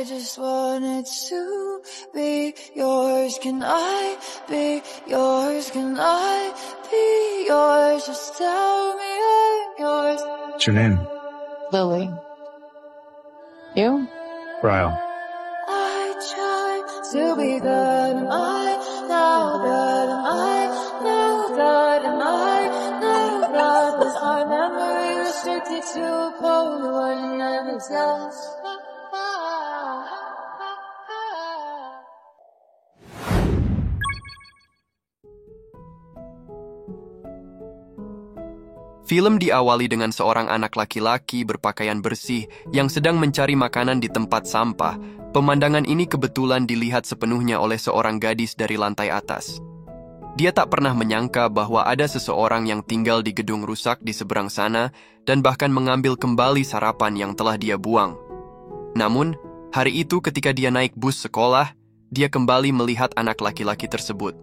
I just wanted to be yours. Can I be yours? Can I be yours? Just tell me I'm yours. What's your name? Lily. You? Ryle. I try to be good, and I know good, and I know good, and I know God, but our memory restricted to a point where it never tells. Film diawali dengan seorang anak laki-laki berpakaian bersih yang sedang mencari makanan di tempat sampah. Pemandangan ini kebetulan dilihat sepenuhnya oleh seorang gadis dari lantai atas. Dia tak pernah menyangka bahwa ada seseorang yang tinggal di gedung rusak di seberang sana dan bahkan mengambil kembali sarapan yang telah dia buang. Namun, hari itu ketika dia naik bus sekolah, dia kembali melihat anak laki-laki tersebut.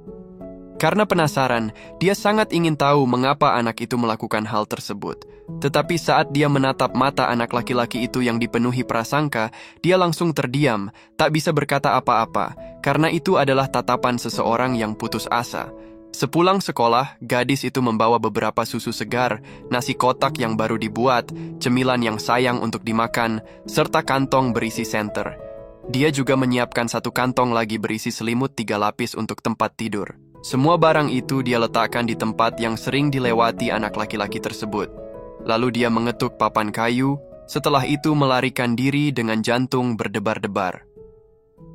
Karena penasaran, dia sangat ingin tahu mengapa anak itu melakukan hal tersebut. Tetapi saat dia menatap mata anak laki-laki itu yang dipenuhi prasangka, dia langsung terdiam, tak bisa berkata apa-apa, karena itu adalah tatapan seseorang yang putus asa. Sepulang sekolah, gadis itu membawa beberapa susu segar, nasi kotak yang baru dibuat, cemilan yang sayang untuk dimakan, serta kantong berisi senter. Dia juga menyiapkan satu kantong lagi berisi selimut 3 lapis untuk tempat tidur. Semua barang itu dia letakkan di tempat yang sering dilewati anak laki-laki tersebut. Lalu dia mengetuk papan kayu, setelah itu melarikan diri dengan jantung berdebar-debar.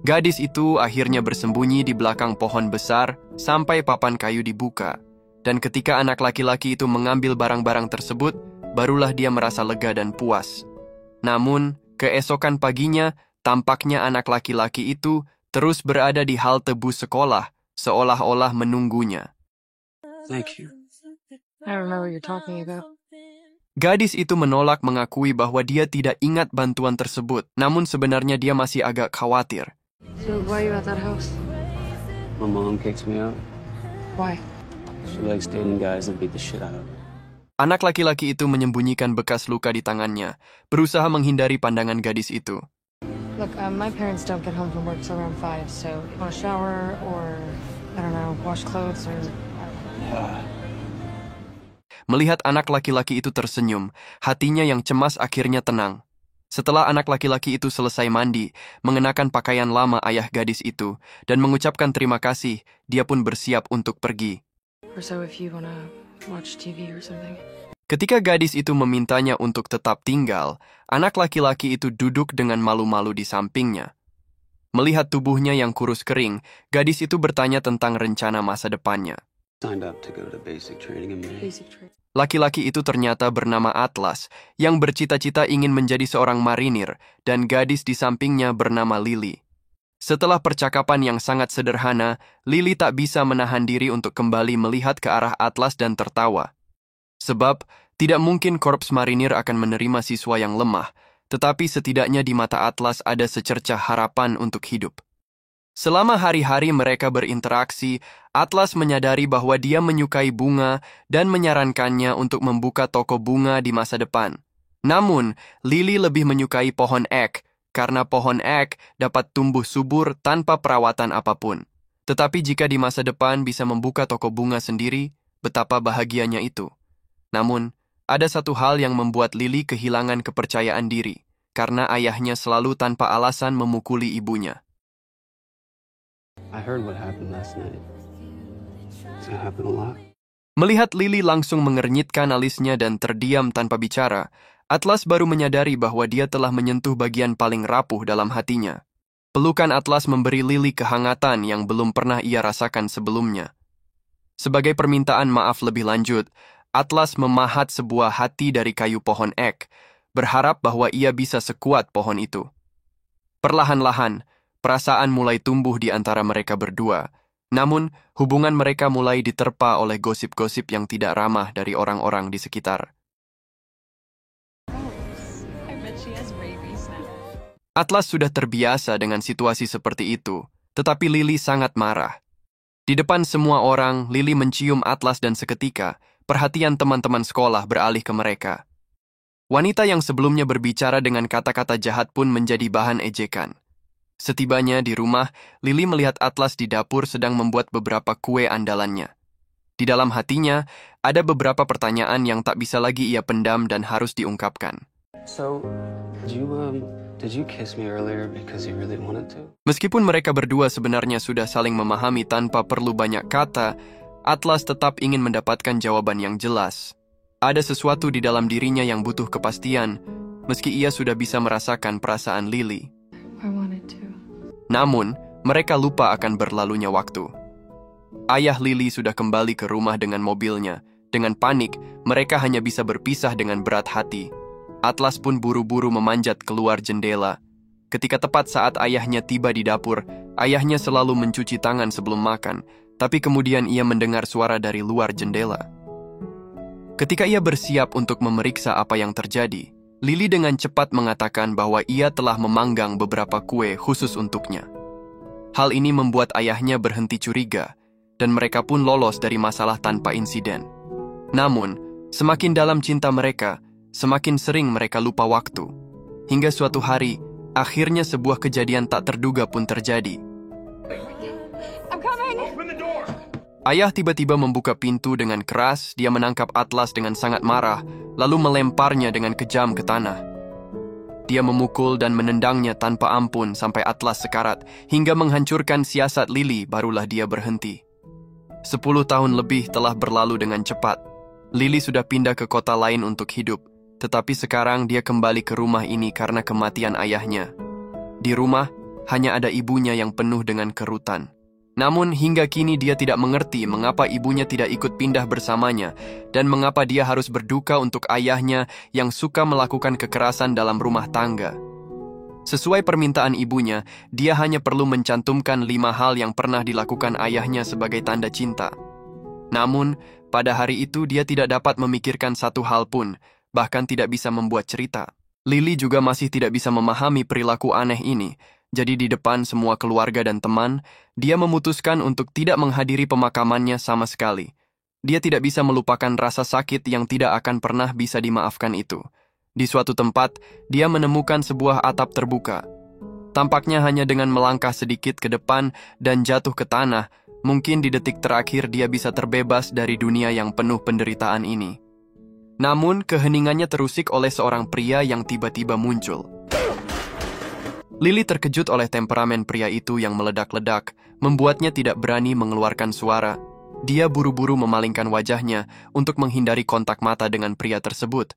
Gadis itu akhirnya bersembunyi di belakang pohon besar sampai papan kayu dibuka. Dan ketika anak laki-laki itu mengambil barang-barang tersebut, barulah dia merasa lega dan puas. Namun, keesokan paginya, tampaknya anak laki-laki itu terus berada di halte bus sekolah, seolah-olah menunggunya. Thank you. I don't know what you're talking about. Gadis itu menolak mengakui bahwa dia tidak ingat bantuan tersebut, namun sebenarnya dia masih agak khawatir. So why are you at that house? My mom kicks me out. Why? She likes dating guys that beat the shit out of her. Anak laki-laki itu menyembunyikan bekas luka di tangannya, berusaha menghindari pandangan gadis itu. Look, my parents don't get home from work till around 5, so you want to shower or, I don't know, wash clothes or... Melihat anak laki-laki itu tersenyum, hatinya yang cemas akhirnya tenang. Setelah anak laki-laki itu selesai mandi, mengenakan pakaian lama ayah gadis itu, dan mengucapkan terima kasih, dia pun bersiap untuk pergi. Or so if you want to watch TV or something. Ketika gadis itu memintanya untuk tetap tinggal, anak laki-laki itu duduk dengan malu-malu di sampingnya. Melihat tubuhnya yang kurus kering, gadis itu bertanya tentang rencana masa depannya. Signed up to go to basic training in May. Basic trade. Laki-laki itu ternyata bernama Atlas, yang bercita-cita ingin menjadi seorang marinir, dan gadis di sampingnya bernama Lily. Setelah percakapan yang sangat sederhana, Lily tak bisa menahan diri untuk kembali melihat ke arah Atlas dan tertawa. Sebab, tidak mungkin korps marinir akan menerima siswa yang lemah, tetapi setidaknya di mata Atlas ada secercah harapan untuk hidup. Selama hari-hari mereka berinteraksi, Atlas menyadari bahwa dia menyukai bunga dan menyarankannya untuk membuka toko bunga di masa depan. Namun, Lily lebih menyukai pohon ek, karena pohon ek dapat tumbuh subur tanpa perawatan apapun. Tetapi jika di masa depan bisa membuka toko bunga sendiri, betapa bahagianya itu. Namun, ada satu hal yang membuat Lily kehilangan kepercayaan diri, karena ayahnya selalu tanpa alasan memukuli ibunya. I heard what happened last night. It's gonna happen a lot. Melihat Lily langsung mengernyitkan alisnya dan terdiam tanpa bicara, Atlas baru menyadari bahwa dia telah menyentuh bagian paling rapuh dalam hatinya. Pelukan Atlas memberi Lily kehangatan yang belum pernah ia rasakan sebelumnya. Sebagai permintaan maaf lebih lanjut, Atlas memahat sebuah hati dari kayu pohon ek, berharap bahwa ia bisa sekuat pohon itu. Perlahan-lahan, perasaan mulai tumbuh di antara mereka berdua. Namun, hubungan mereka mulai diterpa oleh gosip-gosip yang tidak ramah dari orang-orang di sekitar. Atlas sudah terbiasa dengan situasi seperti itu, tetapi Lily sangat marah. Di depan semua orang, Lily mencium Atlas dan seketika, perhatian teman-teman sekolah beralih ke mereka. Wanita yang sebelumnya berbicara dengan kata-kata jahat pun menjadi bahan ejekan. Setibanya di rumah, Lily melihat Atlas di dapur sedang membuat beberapa kue andalannya. Di dalam hatinya, ada beberapa pertanyaan yang tak bisa lagi ia pendam dan harus diungkapkan. So, did you kiss me earlier because you really wanted to? Meskipun mereka berdua sebenarnya sudah saling memahami tanpa perlu banyak kata, Atlas tetap ingin mendapatkan jawaban yang jelas. Ada sesuatu di dalam dirinya yang butuh kepastian, meski ia sudah bisa merasakan perasaan Lily. I wanted to. Namun, mereka lupa akan berlalunya waktu. Ayah Lily sudah kembali ke rumah dengan mobilnya. Dengan panik, mereka hanya bisa berpisah dengan berat hati. Atlas pun buru-buru memanjat keluar jendela. Ketika tepat saat ayahnya tiba di dapur, ayahnya selalu mencuci tangan sebelum makan, tapi kemudian ia mendengar suara dari luar jendela. Ketika ia bersiap untuk memeriksa apa yang terjadi, Lily dengan cepat mengatakan bahwa ia telah memanggang beberapa kue khusus untuknya. Hal ini membuat ayahnya berhenti curiga, dan mereka pun lolos dari masalah tanpa insiden. Namun, semakin dalam cinta mereka, semakin sering mereka lupa waktu. Hingga suatu hari, akhirnya sebuah kejadian tak terduga pun terjadi. I'm coming! Ayah tiba-tiba membuka pintu dengan keras, dia menangkap Atlas dengan sangat marah, lalu melemparnya dengan kejam ke tanah. Dia memukul dan menendangnya tanpa ampun sampai Atlas sekarat, hingga menghancurkan siasat Lily, barulah dia berhenti. 10 tahun lebih telah berlalu dengan cepat. Lily sudah pindah ke kota lain untuk hidup, tetapi sekarang dia kembali ke rumah ini karena kematian ayahnya. Di rumah, hanya ada ibunya yang penuh dengan kerutan. Namun hingga kini dia tidak mengerti mengapa ibunya tidak ikut pindah bersamanya dan mengapa dia harus berduka untuk ayahnya yang suka melakukan kekerasan dalam rumah tangga. Sesuai permintaan ibunya, dia hanya perlu mencantumkan 5 hal yang pernah dilakukan ayahnya sebagai tanda cinta. Namun, pada hari itu dia tidak dapat memikirkan satu hal pun, bahkan tidak bisa membuat cerita. Lily juga masih tidak bisa memahami perilaku aneh ini. Jadi di depan semua keluarga dan teman, dia memutuskan untuk tidak menghadiri pemakamannya sama sekali. Dia tidak bisa melupakan rasa sakit yang tidak akan pernah bisa dimaafkan itu. Di suatu tempat, dia menemukan sebuah atap terbuka. Tampaknya hanya dengan melangkah sedikit ke depan dan jatuh ke tanah, mungkin di detik terakhir dia bisa terbebas dari dunia yang penuh penderitaan ini. Namun, keheningannya terusik oleh seorang pria yang tiba-tiba muncul. Lily terkejut oleh temperamen pria itu yang meledak-ledak, membuatnya tidak berani mengeluarkan suara. Dia buru-buru memalingkan wajahnya untuk menghindari kontak mata dengan pria tersebut.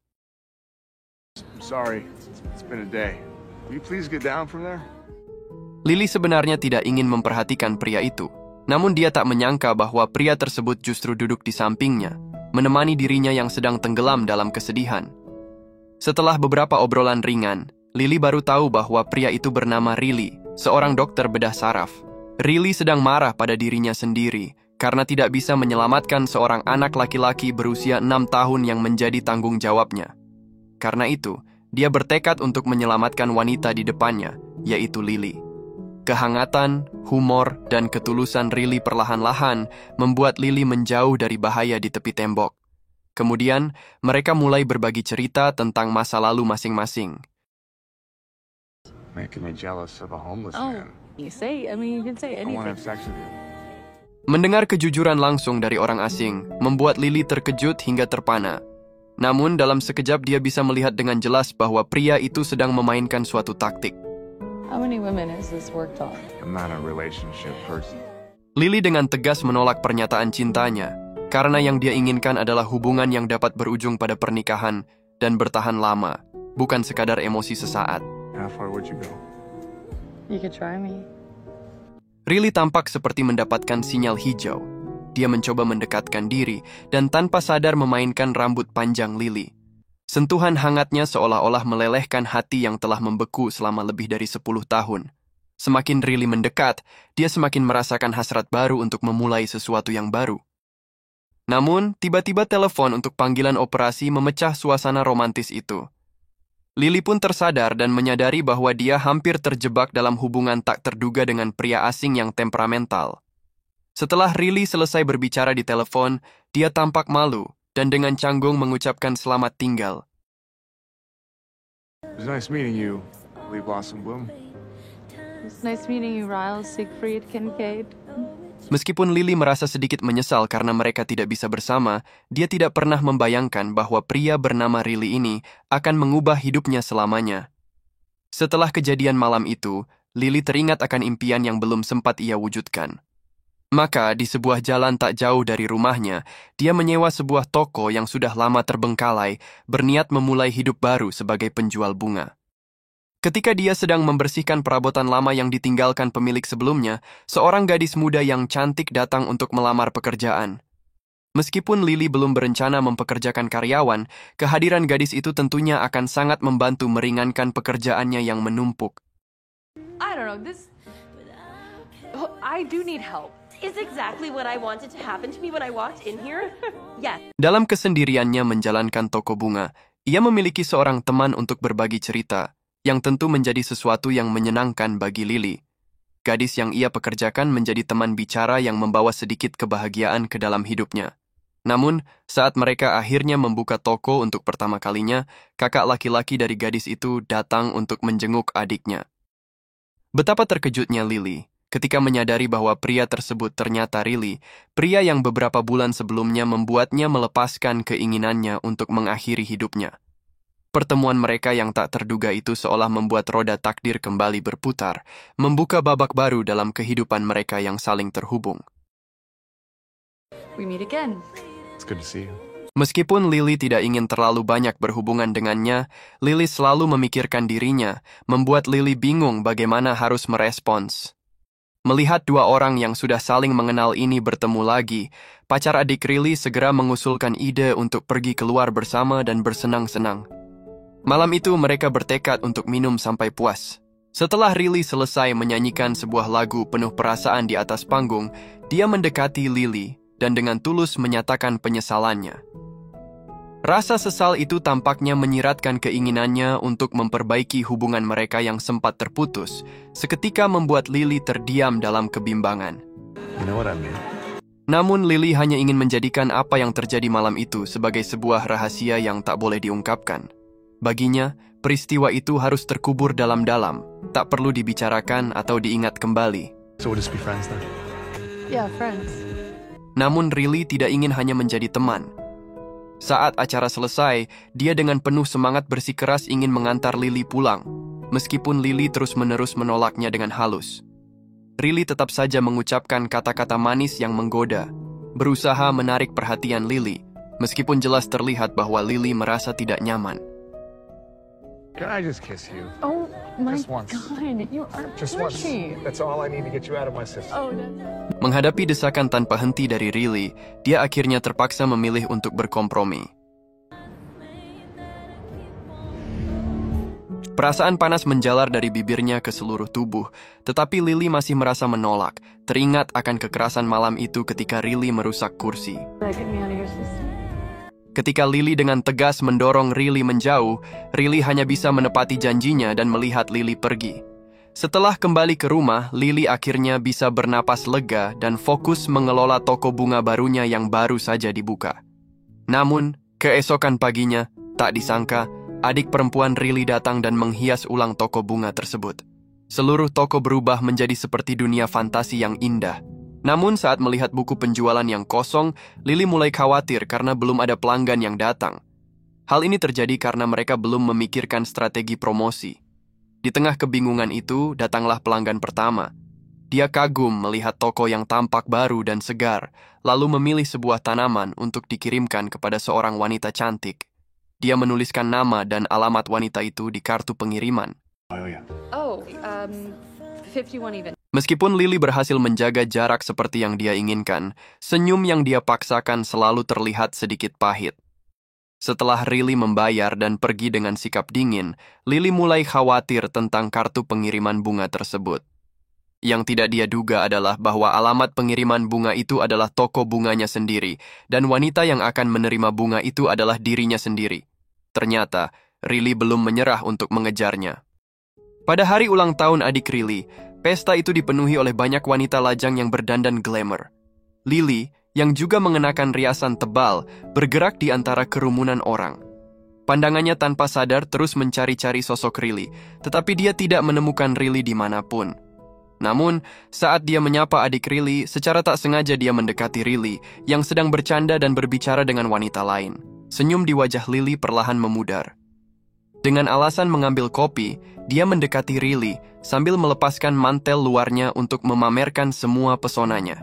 Sorry, it's been a day. Will you please get down from there? Lily sebenarnya tidak ingin memperhatikan pria itu, namun dia tak menyangka bahwa pria tersebut justru duduk di sampingnya, menemani dirinya yang sedang tenggelam dalam kesedihan. Setelah beberapa obrolan ringan, Lily baru tahu bahwa pria itu bernama Riley, seorang dokter bedah saraf. Riley sedang marah pada dirinya sendiri karena tidak bisa menyelamatkan seorang anak laki-laki berusia 6 tahun yang menjadi tanggung jawabnya. Karena itu, dia bertekad untuk menyelamatkan wanita di depannya, yaitu Lily. Kehangatan, humor, dan ketulusan Riley perlahan-lahan membuat Lily menjauh dari bahaya di tepi tembok. Kemudian, mereka mulai berbagi cerita tentang masa lalu masing-masing. Making me jealous of a homeless man. You can say I want to have anything. sex with you. Mendengar kejujuran langsung dari orang asing, membuat Lily terkejut hingga terpana. Namun, dalam sekejap dia bisa melihat dengan jelas bahwa pria itu sedang memainkan suatu taktik. How many women has this worked on? I'm not a relationship person. Lily dengan tegas menolak pernyataan cintanya, karena yang dia inginkan adalah hubungan yang dapat berujung pada pernikahan dan bertahan lama, bukan sekadar emosi sesaat. How far would you go? You could try me. Riley tampak seperti mendapatkan sinyal hijau. Dia mencoba mendekatkan diri dan tanpa sadar memainkan rambut panjang Lily. Sentuhan hangatnya seolah-olah melelehkan hati yang telah membeku selama lebih dari 10 tahun. Semakin Riley mendekat, dia semakin merasakan hasrat baru untuk memulai sesuatu yang baru. Namun, tiba-tiba telepon untuk panggilan operasi memecah suasana romantis itu. Lily pun tersadar dan menyadari bahwa dia hampir terjebak dalam hubungan tak terduga dengan pria asing yang temperamental. Setelah Riley selesai berbicara di telepon, dia tampak malu dan dengan canggung mengucapkan selamat tinggal. It was nice meeting you, Lee Blossom Bloom. It's nice meeting you, Riles, Siegfried, Kincaid. Meskipun Lily merasa sedikit menyesal karena mereka tidak bisa bersama, dia tidak pernah membayangkan bahwa pria bernama Riley ini akan mengubah hidupnya selamanya. Setelah kejadian malam itu, Lily teringat akan impian yang belum sempat ia wujudkan. Maka, di sebuah jalan tak jauh dari rumahnya, dia menyewa sebuah toko yang sudah lama terbengkalai, berniat memulai hidup baru sebagai penjual bunga. Ketika dia sedang membersihkan perabotan lama yang ditinggalkan pemilik sebelumnya, seorang gadis muda yang cantik datang untuk melamar pekerjaan. Meskipun Lily belum berencana mempekerjakan karyawan, kehadiran gadis itu tentunya akan sangat membantu meringankan pekerjaannya yang menumpuk. I don't know, this... Oh, I do need help. Is exactly what I wanted to happen to me when I walked in here. Yes. Dalam kesendiriannya menjalankan toko bunga, ia memiliki seorang teman untuk berbagi cerita, yang tentu menjadi sesuatu yang menyenangkan bagi Lily. Gadis yang ia pekerjakan menjadi teman bicara yang membawa sedikit kebahagiaan ke dalam hidupnya. Namun, saat mereka akhirnya membuka toko untuk pertama kalinya, kakak laki-laki dari gadis itu datang untuk menjenguk adiknya. Betapa terkejutnya Lily ketika menyadari bahwa pria tersebut ternyata Riley, pria yang beberapa bulan sebelumnya membuatnya melepaskan keinginannya untuk mengakhiri hidupnya. Pertemuan mereka yang tak terduga itu seolah membuat roda takdir kembali berputar, membuka babak baru dalam kehidupan mereka yang saling terhubung. We meet again. It's good to see you. Meskipun Lily tidak ingin terlalu banyak berhubungan dengannya, Lily selalu memikirkan dirinya, membuat Lily bingung bagaimana harus merespons. Melihat dua orang yang sudah saling mengenal ini bertemu lagi, pacar adik Lily segera mengusulkan ide untuk pergi keluar bersama dan bersenang-senang. Malam itu mereka bertekad untuk minum sampai puas. Setelah Riley selesai menyanyikan sebuah lagu penuh perasaan di atas panggung, dia mendekati Lily dan dengan tulus menyatakan penyesalannya. Rasa sesal itu tampaknya menyiratkan keinginannya untuk memperbaiki hubungan mereka yang sempat terputus, seketika membuat Lily terdiam dalam kebimbangan. You know what I mean? Namun Lily hanya ingin menjadikan apa yang terjadi malam itu sebagai sebuah rahasia yang tak boleh diungkapkan. Baginya, peristiwa itu harus terkubur dalam-dalam, tak perlu dibicarakan atau diingat kembali. So we'll just be friends then? Yeah, friends. Namun Riley tidak ingin hanya menjadi teman. Saat acara selesai, dia dengan penuh semangat bersikeras ingin mengantar Lily pulang, meskipun Lily terus-menerus menolaknya dengan halus. Riley tetap saja mengucapkan kata-kata manis yang menggoda, berusaha menarik perhatian Lily, meskipun jelas terlihat bahwa Lily merasa tidak nyaman. Can I just kiss you? Oh my Just once. God, you are Just once. pushy. That's all I need to get you out of my system. Oh no. Menghadapi desakan tanpa henti dari Riley, dia akhirnya terpaksa memilih untuk berkompromi. Perasaan panas menjalar dari bibirnya ke seluruh tubuh, tetapi Lily masih merasa menolak, teringat akan kekerasan malam itu ketika Riley merusak kursi. Get me out of your system. Ketika Lily dengan tegas mendorong Riley menjauh, Riley hanya bisa menepati janjinya dan melihat Lily pergi. Setelah kembali ke rumah, Lily akhirnya bisa bernapas lega dan fokus mengelola toko bunga barunya yang baru saja dibuka. Namun, keesokan paginya, tak disangka, adik perempuan Riley datang dan menghias ulang toko bunga tersebut. Seluruh toko berubah menjadi seperti dunia fantasi yang indah. Namun saat melihat buku penjualan yang kosong, Lily mulai khawatir karena belum ada pelanggan yang datang. Hal ini terjadi karena mereka belum memikirkan strategi promosi. Di tengah kebingungan itu, datanglah pelanggan pertama. Dia kagum melihat toko yang tampak baru dan segar, lalu memilih sebuah tanaman untuk dikirimkan kepada seorang wanita cantik. Dia menuliskan nama dan alamat wanita itu di kartu pengiriman. Oh, yeah. Oh, 51 even. Meskipun Lily berhasil menjaga jarak seperti yang dia inginkan, senyum yang dia paksakan selalu terlihat sedikit pahit. Setelah Riley membayar dan pergi dengan sikap dingin, Lily mulai khawatir tentang kartu pengiriman bunga tersebut. Yang tidak dia duga adalah bahwa alamat pengiriman bunga itu adalah toko bunganya sendiri, dan wanita yang akan menerima bunga itu adalah dirinya sendiri. Ternyata, Riley belum menyerah untuk mengejarnya. Pada hari ulang tahun adik Riley, pesta itu dipenuhi oleh banyak wanita lajang yang berdandan glamour. Lily, yang juga mengenakan riasan tebal, bergerak di antara kerumunan orang. Pandangannya tanpa sadar terus mencari-cari sosok Riley, tetapi dia tidak menemukan Riley dimanapun. Namun, saat dia menyapa adik Riley, secara tak sengaja dia mendekati Riley yang sedang bercanda dan berbicara dengan wanita lain. Senyum di wajah Lily perlahan memudar. Dengan alasan mengambil kopi, dia mendekati Riley sambil melepaskan mantel luarnya untuk memamerkan semua pesonanya.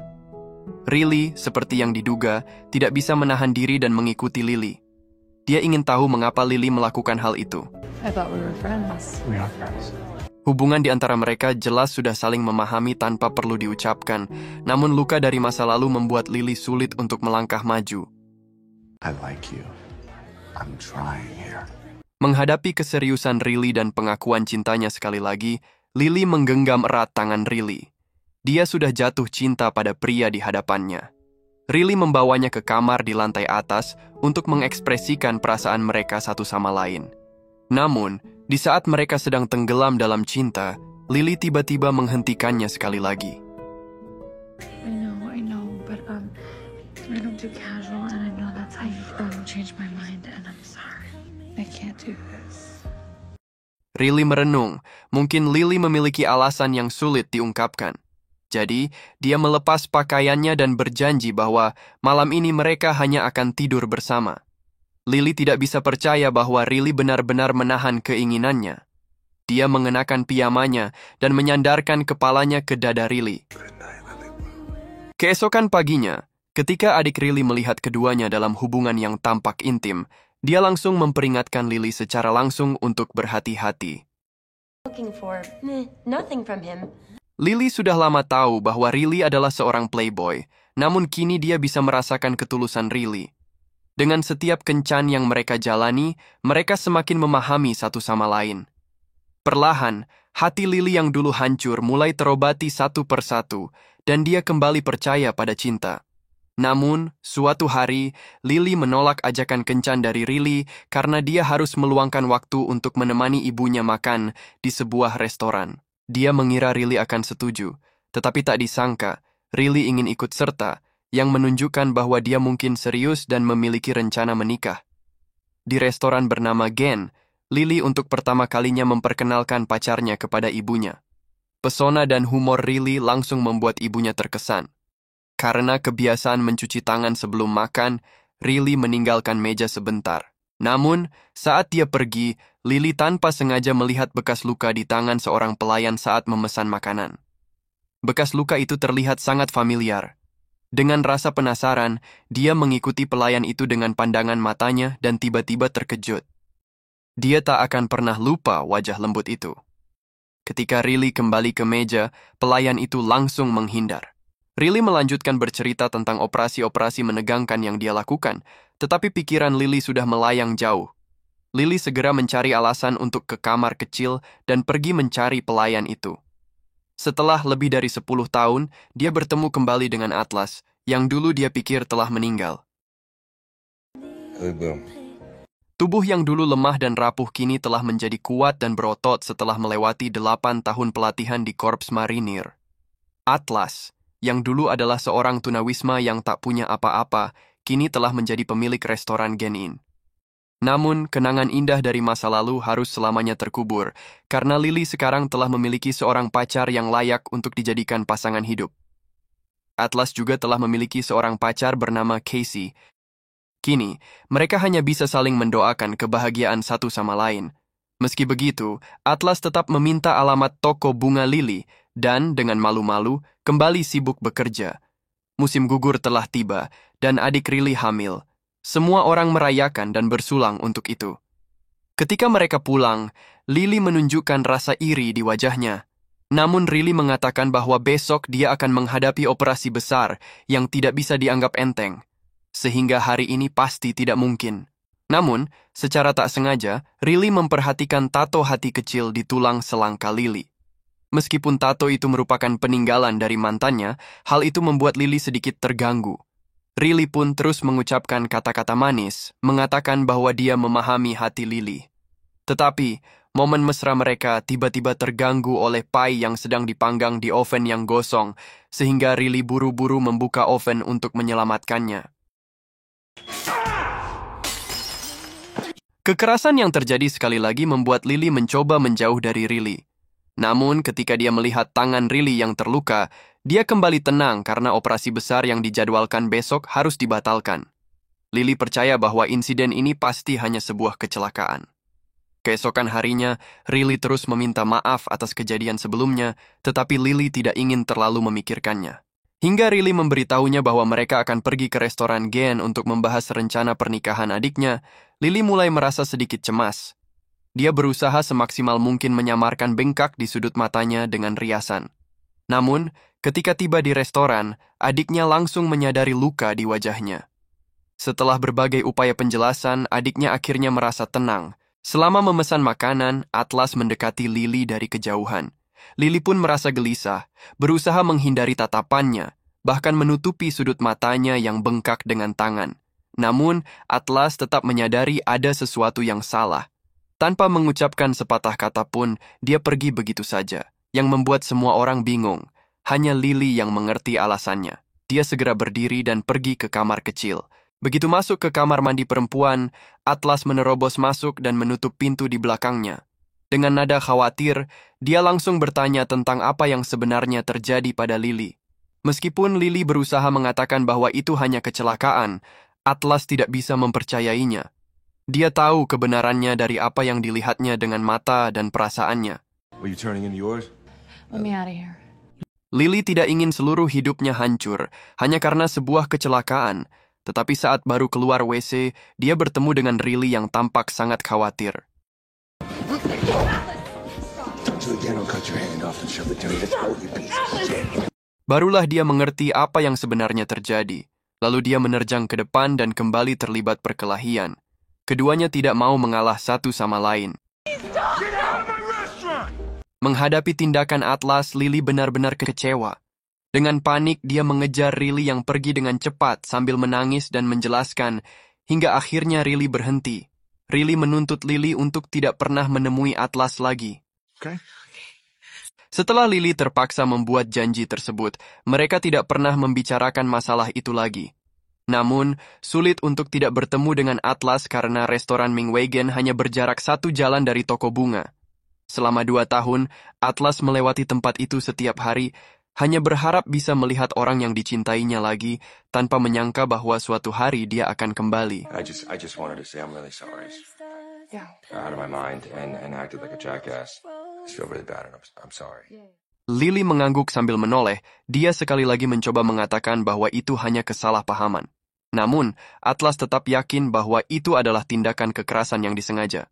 Riley, seperti yang diduga, tidak bisa menahan diri dan mengikuti Lily. Dia ingin tahu mengapa Lily melakukan hal itu. I thought we were friends. We are friends. Hubungan di antara mereka jelas sudah saling memahami tanpa perlu diucapkan, namun luka dari masa lalu membuat Lily sulit untuk melangkah maju. I like you. I'm trying here. Menghadapi keseriusan Riley dan pengakuan cintanya sekali lagi, Lily menggenggam erat tangan Riley. Dia sudah jatuh cinta pada pria di hadapannya. Riley membawanya ke kamar di lantai atas untuk mengekspresikan perasaan mereka satu sama lain. Namun, di saat mereka sedang tenggelam dalam cinta, Lily tiba-tiba menghentikannya sekali lagi. I know, but I don't do casual, and I know that's how you changed my mind, and I'm sorry. I can't do this. Riley merenung, mungkin Lily memiliki alasan yang sulit diungkapkan. Jadi, dia melepas pakaiannya dan berjanji bahwa malam ini mereka hanya akan tidur bersama. Lily tidak bisa percaya bahwa Riley benar-benar menahan keinginannya. Dia mengenakan piyamanya dan menyandarkan kepalanya ke dada Riley. Keesokan paginya, ketika adik Riley melihat keduanya dalam hubungan yang tampak intim, dia langsung memperingatkan Lily secara langsung untuk berhati-hati. Looking for nothing from him. Lily sudah lama tahu bahwa Riley adalah seorang playboy, namun kini dia bisa merasakan ketulusan Riley. Dengan setiap kencan yang mereka jalani, mereka semakin memahami satu sama lain. Perlahan, hati Lily yang dulu hancur mulai terobati satu persatu, dan dia kembali percaya pada cinta. Namun, suatu hari, Lily menolak ajakan kencan dari Riley karena dia harus meluangkan waktu untuk menemani ibunya makan di sebuah restoran. Dia mengira Riley akan setuju, tetapi tak disangka, Riley ingin ikut serta, yang menunjukkan bahwa dia mungkin serius dan memiliki rencana menikah. Di restoran bernama Gen, Lily untuk pertama kalinya memperkenalkan pacarnya kepada ibunya. Pesona dan humor Riley langsung membuat ibunya terkesan. Karena kebiasaan mencuci tangan sebelum makan, Riley meninggalkan meja sebentar. Namun, saat dia pergi, Lily tanpa sengaja melihat bekas luka di tangan seorang pelayan saat memesan makanan. Bekas luka itu terlihat sangat familiar. Dengan rasa penasaran, dia mengikuti pelayan itu dengan pandangan matanya dan tiba-tiba terkejut. Dia tak akan pernah lupa wajah lembut itu. Ketika Riley kembali ke meja, pelayan itu langsung menghindar. Riley melanjutkan bercerita tentang operasi-operasi menegangkan yang dia lakukan, tetapi pikiran Lily sudah melayang jauh. Lily segera mencari alasan untuk ke kamar kecil dan pergi mencari pelayan itu. Setelah lebih dari 10 tahun, dia bertemu kembali dengan Atlas, yang dulu dia pikir telah meninggal. Tubuh yang dulu lemah dan rapuh kini telah menjadi kuat dan berotot setelah melewati 8 tahun pelatihan di Korps Marinir. Atlas, yang dulu adalah seorang tunawisma yang tak punya apa-apa, kini telah menjadi pemilik restoran Gen Inn. Namun, kenangan indah dari masa lalu harus selamanya terkubur, karena Lily sekarang telah memiliki seorang pacar yang layak untuk dijadikan pasangan hidup. Atlas juga telah memiliki seorang pacar bernama Casey. Kini, mereka hanya bisa saling mendoakan kebahagiaan satu sama lain. Meski begitu, Atlas tetap meminta alamat toko bunga Lily, dan dengan malu-malu, kembali sibuk bekerja. Musim gugur telah tiba, dan adik Riley hamil. Semua orang merayakan dan bersulang untuk itu. Ketika mereka pulang, Lily menunjukkan rasa iri di wajahnya. Namun Riley mengatakan bahwa besok dia akan menghadapi operasi besar yang tidak bisa dianggap enteng. Sehingga hari ini pasti tidak mungkin. Namun, secara tak sengaja, Riley memperhatikan tato hati kecil di tulang selangka Lily. Meskipun tato itu merupakan peninggalan dari mantannya, hal itu membuat Lily sedikit terganggu. Riley pun terus mengucapkan kata-kata manis, mengatakan bahwa dia memahami hati Lily. Tetapi, momen mesra mereka tiba-tiba terganggu oleh pie yang sedang dipanggang di oven yang gosong, sehingga Riley buru-buru membuka oven untuk menyelamatkannya. Kekerasan yang terjadi sekali lagi membuat Lily mencoba menjauh dari Riley. Namun ketika dia melihat tangan Riley yang terluka, dia kembali tenang karena operasi besar yang dijadwalkan besok harus dibatalkan. Lily percaya bahwa insiden ini pasti hanya sebuah kecelakaan. Keesokan harinya, Riley terus meminta maaf atas kejadian sebelumnya, tetapi Lily tidak ingin terlalu memikirkannya. Hingga Riley memberitahunya bahwa mereka akan pergi ke restoran Gen untuk membahas rencana pernikahan adiknya, Lily mulai merasa sedikit cemas. Dia berusaha semaksimal mungkin menyamarkan bengkak di sudut matanya dengan riasan. Namun, ketika tiba di restoran, adiknya langsung menyadari luka di wajahnya. Setelah berbagai upaya penjelasan, adiknya akhirnya merasa tenang. Selama memesan makanan, Atlas mendekati Lily dari kejauhan. Lily pun merasa gelisah, berusaha menghindari tatapannya, bahkan menutupi sudut matanya yang bengkak dengan tangan. Namun, Atlas tetap menyadari ada sesuatu yang salah. Tanpa mengucapkan sepatah kata pun, dia pergi begitu saja, yang membuat semua orang bingung. Hanya Lily yang mengerti alasannya. Dia segera berdiri dan pergi ke kamar kecil. Begitu masuk ke kamar mandi perempuan, Atlas menerobos masuk dan menutup pintu di belakangnya. Dengan nada khawatir, dia langsung bertanya tentang apa yang sebenarnya terjadi pada Lily. Meskipun Lily berusaha mengatakan bahwa itu hanya kecelakaan, Atlas tidak bisa mempercayainya. Dia tahu kebenarannya dari apa yang dilihatnya dengan mata dan perasaannya. Were you turning into yours? Let me out of here. Lily tidak ingin seluruh hidupnya hancur hanya karena sebuah kecelakaan. Tetapi saat baru keluar WC, dia bertemu dengan Riley yang tampak sangat khawatir. Barulah dia mengerti apa yang sebenarnya terjadi. Lalu dia menerjang ke depan dan kembali terlibat perkelahian. Keduanya tidak mau mengalah satu sama lain. Menghadapi tindakan Atlas, Lily benar-benar kecewa. Dengan panik, dia mengejar Riley yang pergi dengan cepat sambil menangis dan menjelaskan, hingga akhirnya Riley berhenti. Riley menuntut Lily untuk tidak pernah menemui Atlas lagi. Okay. Setelah Lily terpaksa membuat janji tersebut, mereka tidak pernah membicarakan masalah itu lagi. Namun, sulit untuk tidak bertemu dengan Atlas karena restoran Mingwegen hanya berjarak 1 jalan dari toko bunga. Selama 2 tahun, Atlas melewati tempat itu setiap hari, hanya berharap bisa melihat orang yang dicintainya lagi, tanpa menyangka bahwa suatu hari dia akan kembali. I just wanted to say I'm really sorry. Yeah. Out of my mind and acted like a jackass. I feel really bad and I'm sorry. Lily mengangguk sambil menoleh. Dia sekali lagi mencoba mengatakan bahwa itu hanya kesalahpahaman. Namun, Atlas tetap yakin bahwa itu adalah tindakan kekerasan yang disengaja.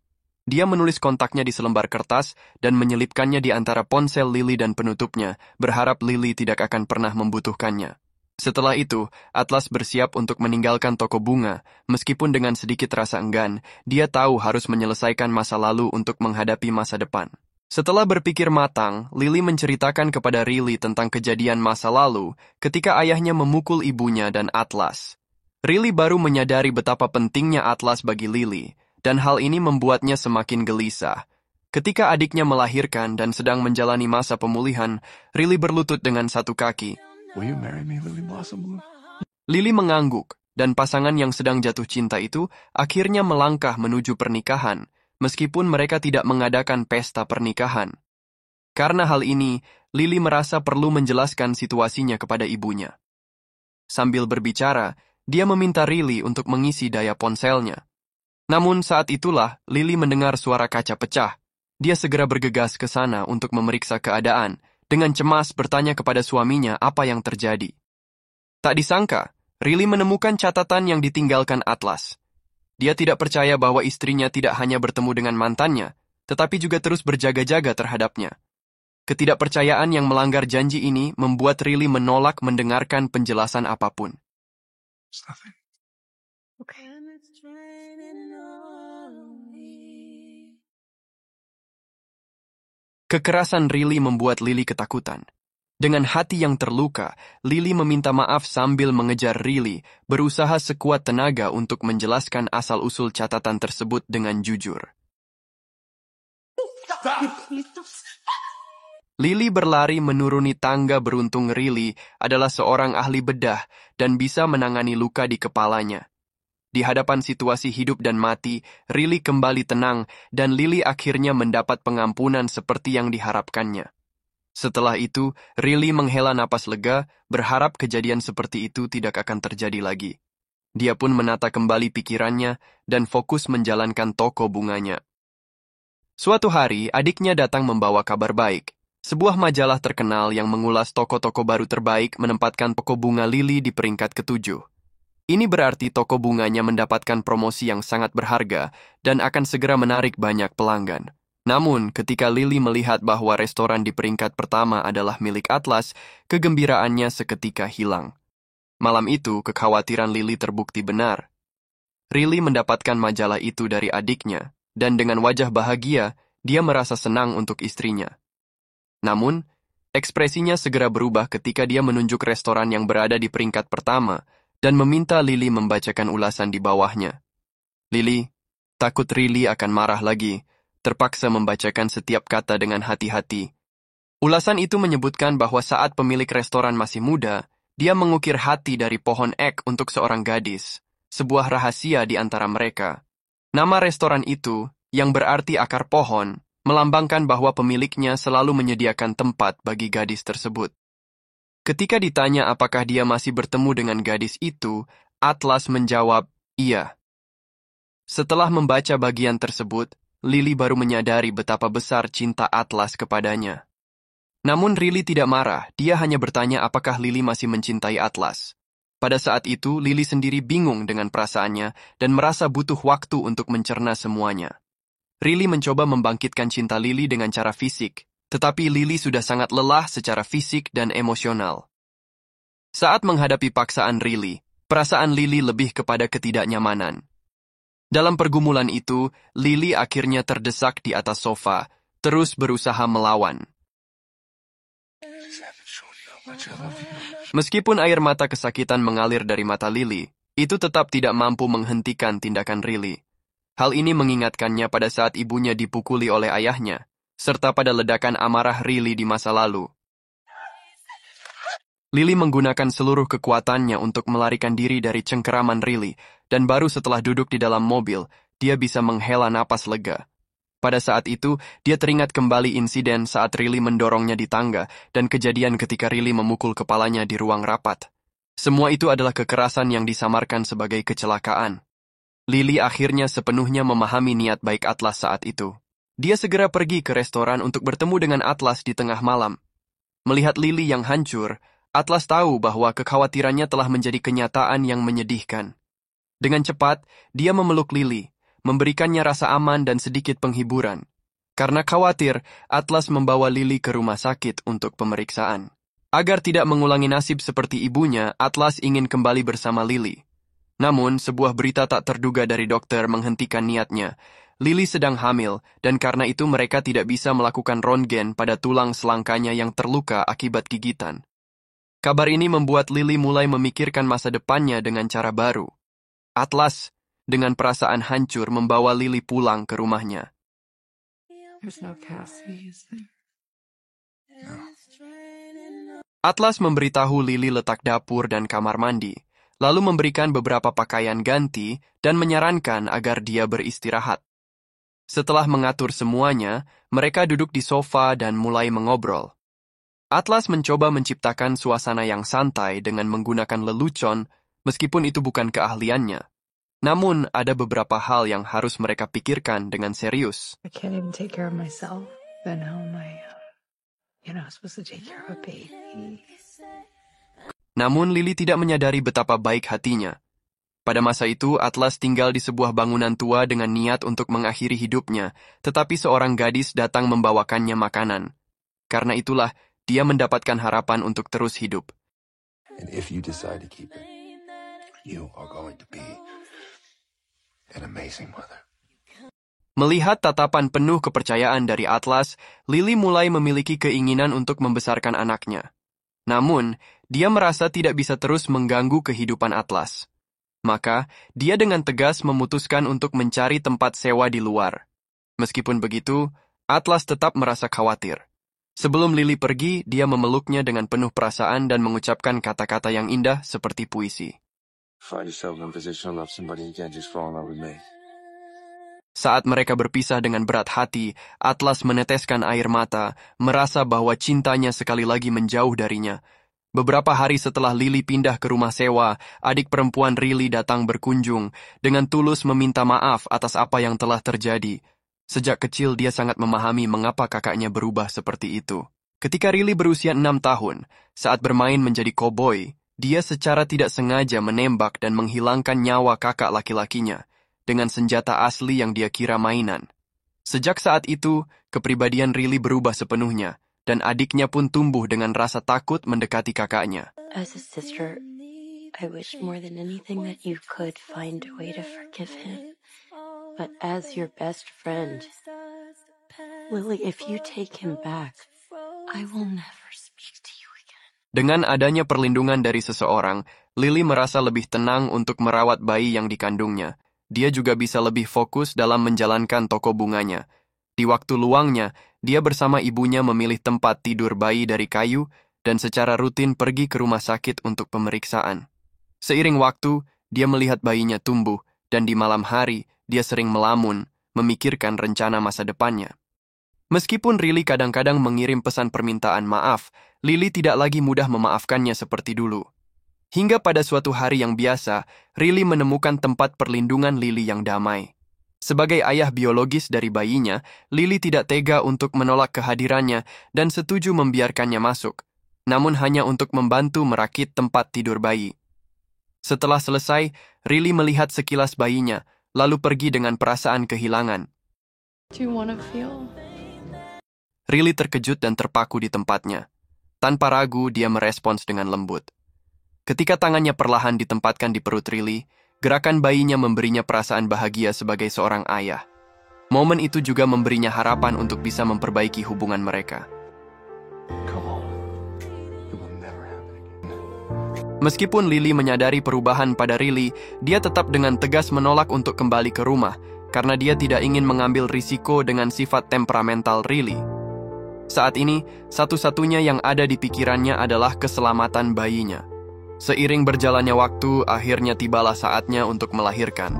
Dia menulis kontaknya di selembar kertas dan menyelipkannya di antara ponsel Lily dan penutupnya, berharap Lily tidak akan pernah membutuhkannya. Setelah itu, Atlas bersiap untuk meninggalkan toko bunga. Meskipun dengan sedikit rasa enggan, dia tahu harus menyelesaikan masa lalu untuk menghadapi masa depan. Setelah berpikir matang, Lily menceritakan kepada Riley tentang kejadian masa lalu ketika ayahnya memukul ibunya dan Atlas. Riley baru menyadari betapa pentingnya Atlas bagi Lily, dan hal ini membuatnya semakin gelisah. Ketika adiknya melahirkan dan sedang menjalani masa pemulihan, Riley berlutut dengan satu kaki. Will you marry me, Lily Blossom? Lily mengangguk, dan pasangan yang sedang jatuh cinta itu akhirnya melangkah menuju pernikahan, meskipun mereka tidak mengadakan pesta pernikahan. Karena hal ini, Lily merasa perlu menjelaskan situasinya kepada ibunya. Sambil berbicara, dia meminta Riley untuk mengisi daya ponselnya. Namun saat itulah, Lily mendengar suara kaca pecah. Dia segera bergegas ke sana untuk memeriksa keadaan, dengan cemas bertanya kepada suaminya apa yang terjadi. Tak disangka, Riley menemukan catatan yang ditinggalkan Atlas. Dia tidak percaya bahwa istrinya tidak hanya bertemu dengan mantannya, tetapi juga terus berjaga-jaga terhadapnya. Ketidakpercayaan yang melanggar janji ini membuat Riley menolak mendengarkan penjelasan apapun. It's nothing. Okay. Kekerasan Riley membuat Lily ketakutan. Dengan hati yang terluka, Lily meminta maaf sambil mengejar Riley, berusaha sekuat tenaga untuk menjelaskan asal-usul catatan tersebut dengan jujur. Lily berlari menuruni tangga beruntung Riley adalah seorang ahli bedah dan bisa menangani luka di kepalanya. Di hadapan situasi hidup dan mati, Riley kembali tenang dan Lily akhirnya mendapat pengampunan seperti yang diharapkannya. Setelah itu, Riley menghela napas lega, berharap kejadian seperti itu tidak akan terjadi lagi. Dia pun menata kembali pikirannya dan fokus menjalankan toko bunganya. Suatu hari, adiknya datang membawa kabar baik. Sebuah majalah terkenal yang mengulas toko-toko baru terbaik menempatkan toko bunga Lily di peringkat ke-7. Ini berarti toko bunganya mendapatkan promosi yang sangat berharga dan akan segera menarik banyak pelanggan. Namun, ketika Lily melihat bahwa restoran di peringkat pertama adalah milik Atlas, kegembiraannya seketika hilang. Malam itu, kekhawatiran Lily terbukti benar. Riley mendapatkan majalah itu dari adiknya, dan dengan wajah bahagia, dia merasa senang untuk istrinya. Namun, ekspresinya segera berubah ketika dia menunjuk restoran yang berada di peringkat pertama dan meminta Lily membacakan ulasan di bawahnya. Lily, takut Riley akan marah lagi, terpaksa membacakan setiap kata dengan hati-hati. Ulasan itu menyebutkan bahwa saat pemilik restoran masih muda, dia mengukir hati dari pohon ek untuk seorang gadis, sebuah rahasia di antara mereka. Nama restoran itu, yang berarti akar pohon, melambangkan bahwa pemiliknya selalu menyediakan tempat bagi gadis tersebut. Ketika ditanya apakah dia masih bertemu dengan gadis itu, Atlas menjawab, iya. Setelah membaca bagian tersebut, Lily baru menyadari betapa besar cinta Atlas kepadanya. Namun Riley tidak marah, dia hanya bertanya apakah Lily masih mencintai Atlas. Pada saat itu, Lily sendiri bingung dengan perasaannya dan merasa butuh waktu untuk mencerna semuanya. Riley mencoba membangkitkan cinta Lily dengan cara fisik, tetapi Lily sudah sangat lelah secara fisik dan emosional. Saat menghadapi paksaan Riley, perasaan Lily lebih kepada ketidaknyamanan. Dalam pergumulan itu, Lily akhirnya terdesak di atas sofa, terus berusaha melawan. Meskipun air mata kesakitan mengalir dari mata Lily, itu tetap tidak mampu menghentikan tindakan Riley. Hal ini mengingatkannya pada saat ibunya dipukuli oleh ayahnya, serta pada ledakan amarah Riley di masa lalu. Lily menggunakan seluruh kekuatannya untuk melarikan diri dari cengkeraman Riley, dan baru setelah duduk di dalam mobil, dia bisa menghela napas lega. Pada saat itu, dia teringat kembali insiden saat Riley mendorongnya di tangga, dan kejadian ketika Riley memukul kepalanya di ruang rapat. Semua itu adalah kekerasan yang disamarkan sebagai kecelakaan. Lily akhirnya sepenuhnya memahami niat baik Atlas saat itu. Dia segera pergi ke restoran untuk bertemu dengan Atlas di tengah malam. Melihat Lily yang hancur, Atlas tahu bahwa kekhawatirannya telah menjadi kenyataan yang menyedihkan. Dengan cepat, dia memeluk Lily, memberikannya rasa aman dan sedikit penghiburan. Karena khawatir, Atlas membawa Lily ke rumah sakit untuk pemeriksaan. Agar tidak mengulangi nasib seperti ibunya, Atlas ingin kembali bersama Lily. Namun, sebuah berita tak terduga dari dokter menghentikan niatnya. Lily sedang hamil, dan karena itu mereka tidak bisa melakukan rongen pada tulang selangkanya yang terluka akibat gigitan. Kabar ini membuat Lily mulai memikirkan masa depannya dengan cara baru. Atlas, dengan perasaan hancur, membawa Lily pulang ke rumahnya. There's no Cassie, is there? Atlas memberitahu Lily letak dapur dan kamar mandi, lalu memberikan beberapa pakaian ganti dan menyarankan agar dia beristirahat. Setelah mengatur semuanya, mereka duduk di sofa dan mulai mengobrol. Atlas mencoba menciptakan suasana yang santai dengan menggunakan lelucon, meskipun itu bukan keahliannya. Namun, ada beberapa hal yang harus mereka pikirkan dengan serius. I can't even take care of myself. Then how am I, supposed to take care of a baby? Namun, Lily tidak menyadari betapa baik hatinya. Pada masa itu, Atlas tinggal di sebuah bangunan tua dengan niat untuk mengakhiri hidupnya, tetapi seorang gadis datang membawakannya makanan. Karena itulah, dia mendapatkan harapan untuk terus hidup. And if you decide to keep it, you are going to be an amazing mother. Melihat tatapan penuh kepercayaan dari Atlas, Lily mulai memiliki keinginan untuk membesarkan anaknya. Namun, dia merasa tidak bisa terus mengganggu kehidupan Atlas. Maka, dia dengan tegas memutuskan untuk mencari tempat sewa di luar. Meskipun begitu, Atlas tetap merasa khawatir. Sebelum Lily pergi, dia memeluknya dengan penuh perasaan dan mengucapkan kata-kata yang indah seperti puisi. Find yourself in a position to love somebody, you can't just fall in love with me. Saat mereka berpisah dengan berat hati, Atlas meneteskan air mata, merasa bahwa cintanya sekali lagi menjauh darinya. Beberapa hari setelah Lily pindah ke rumah sewa, adik perempuan Riley datang berkunjung, dengan tulus meminta maaf atas apa yang telah terjadi. Sejak kecil dia sangat memahami mengapa kakaknya berubah seperti itu. Ketika Riley berusia 6 tahun, saat bermain menjadi koboi, dia secara tidak sengaja menembak dan menghilangkan nyawa kakak laki-lakinya dengan senjata asli yang dia kira mainan. Sejak saat itu, kepribadian Riley berubah sepenuhnya, dan adiknya pun tumbuh dengan rasa takut mendekati kakaknya. As a sister, I wish more than anything that you could find a way to forgive him. But as your best friend, Lily, if you take him back, I will never speak to you again. Dengan adanya perlindungan dari seseorang, Lily merasa lebih tenang untuk merawat bayi yang dikandungnya. Dia juga bisa lebih fokus dalam menjalankan toko bunganya. Di waktu luangnya, dia bersama ibunya memilih tempat tidur bayi dari kayu dan secara rutin pergi ke rumah sakit untuk pemeriksaan. Seiring waktu, dia melihat bayinya tumbuh, dan di malam hari, dia sering melamun, memikirkan rencana masa depannya. Meskipun Riley kadang-kadang mengirim pesan permintaan maaf, Lily tidak lagi mudah memaafkannya seperti dulu. Hingga pada suatu hari yang biasa, Riley menemukan tempat perlindungan Lily yang damai. Sebagai ayah biologis dari bayinya, Lily tidak tega untuk menolak kehadirannya dan setuju membiarkannya masuk, namun hanya untuk membantu merakit tempat tidur bayi. Setelah selesai, Riley melihat sekilas bayinya, lalu pergi dengan perasaan kehilangan. Do you want to feel? Riley terkejut dan terpaku di tempatnya. Tanpa ragu, dia merespons dengan lembut. Ketika tangannya perlahan ditempatkan di perut Riley, gerakan bayinya memberinya perasaan bahagia sebagai seorang ayah. Momen itu juga memberinya harapan untuk bisa memperbaiki hubungan mereka. Come on. It will never happen again. Meskipun Lily menyadari perubahan pada Riley, dia tetap dengan tegas menolak untuk kembali ke rumah, karena dia tidak ingin mengambil risiko dengan sifat temperamental Riley. Saat ini, satu-satunya yang ada di pikirannya adalah keselamatan bayinya. Seiring berjalannya waktu, akhirnya tibalah saatnya untuk melahirkan.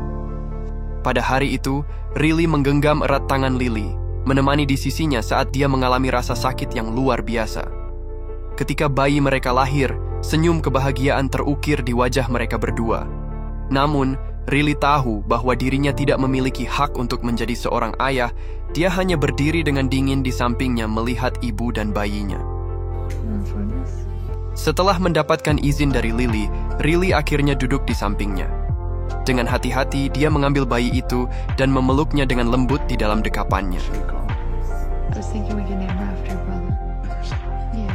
Pada hari itu, Riley menggenggam erat tangan Lily, menemani di sisinya saat dia mengalami rasa sakit yang luar biasa. Ketika bayi mereka lahir, senyum kebahagiaan terukir di wajah mereka berdua. Namun, Riley tahu bahwa dirinya tidak memiliki hak untuk menjadi seorang ayah. Dia hanya berdiri dengan dingin di sampingnya melihat ibu dan bayinya. Setelah mendapatkan izin dari Lily, Riley akhirnya duduk di sampingnya. Dengan hati-hati, dia mengambil bayi itu dan memeluknya dengan lembut di dalam dekapannya. I was thinking we can name her after your brother. Yeah,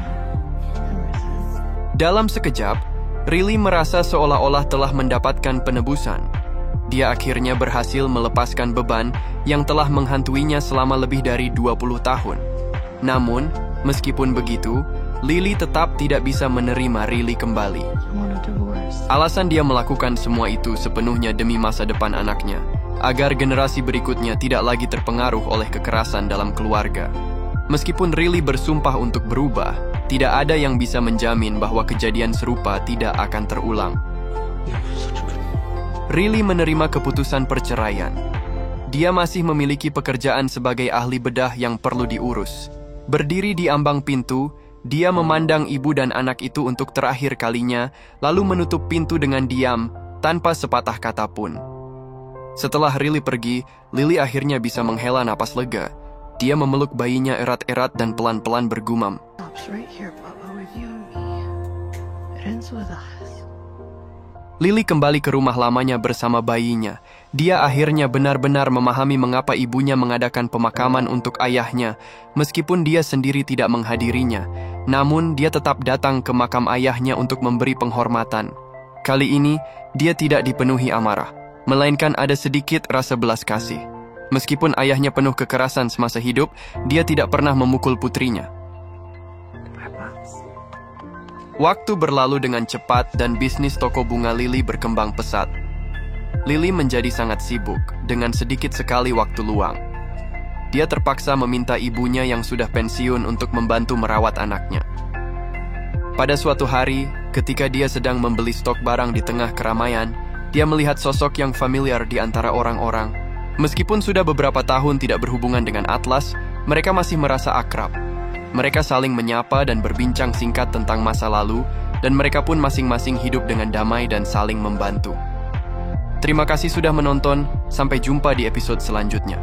Emerson. Dalam sekejap, Riley merasa seolah-olah telah mendapatkan penebusan. Dia akhirnya berhasil melepaskan beban yang telah menghantuinya selama lebih dari 20 tahun. Namun, meskipun begitu, Lily tetap tidak bisa menerima Riley kembali. Alasan dia melakukan semua itu sepenuhnya demi masa depan anaknya, agar generasi berikutnya tidak lagi terpengaruh oleh kekerasan dalam keluarga. Meskipun Riley bersumpah untuk berubah, tidak ada yang bisa menjamin bahwa kejadian serupa tidak akan terulang. Riley menerima keputusan perceraian. Dia masih memiliki pekerjaan sebagai ahli bedah yang perlu diurus. Berdiri di ambang pintu, dia memandang ibu dan anak itu untuk terakhir kalinya, lalu menutup pintu dengan diam, tanpa sepatah kata pun. Setelah Riley pergi, Lily akhirnya bisa menghela napas lega. Dia memeluk bayinya erat-erat dan pelan-pelan bergumam. Lily kembali ke rumah lamanya bersama bayinya. Dia akhirnya benar-benar memahami mengapa ibunya mengadakan pemakaman untuk ayahnya, meskipun dia sendiri tidak menghadirinya. Namun, dia tetap datang ke makam ayahnya untuk memberi penghormatan. Kali ini, dia tidak dipenuhi amarah, melainkan ada sedikit rasa belas kasih. Meskipun ayahnya penuh kekerasan semasa hidup, dia tidak pernah memukul putrinya. Waktu berlalu dengan cepat dan bisnis toko bunga Lily berkembang pesat. Lily menjadi sangat sibuk, dengan sedikit sekali waktu luang. Dia terpaksa meminta ibunya yang sudah pensiun untuk membantu merawat anaknya. Pada suatu hari, Ketika dia sedang membeli stok barang di tengah keramaian, dia melihat sosok yang familiar di antara orang-orang. Meskipun sudah beberapa tahun tidak berhubungan dengan Atlas, mereka masih merasa akrab. Mereka saling menyapa dan berbincang singkat tentang masa lalu, dan mereka pun masing-masing hidup dengan damai dan saling membantu. Terima kasih sudah menonton, sampai jumpa di episode selanjutnya.